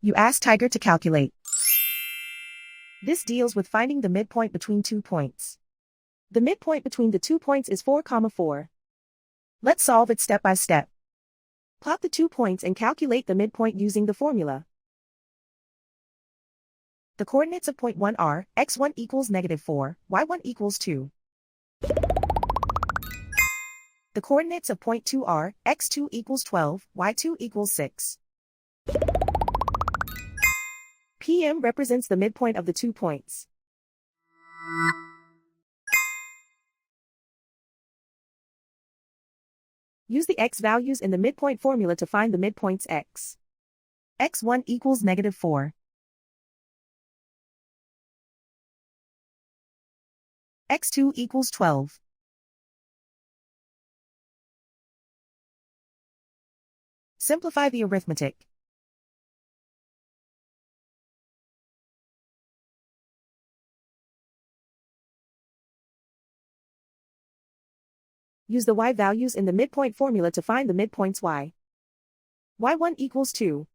You ask Tiger to calculate. This deals with finding the midpoint between 2 points. The midpoint between the 2 points is 4, 4. Let's solve it step by step. Plot the 2 points and calculate the midpoint using the formula. The coordinates of point 1 are, x1 equals -4, y1 equals 2. The coordinates of point 2 are, x2 equals 12, y2 equals 6. PM represents the midpoint of the 2 points. Use the x values in the midpoint formula to find the midpoints x. x1 equals -4. x2 equals 12. Simplify the arithmetic. Use the y values in the midpoint formula to find the midpoints y. y1 equals 2.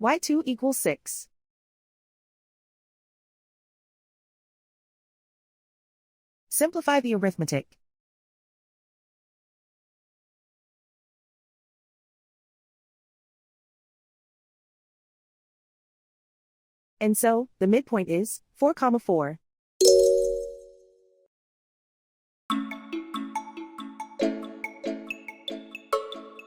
y2 equals 6. Simplify the arithmetic. And so, the midpoint is 4, 4.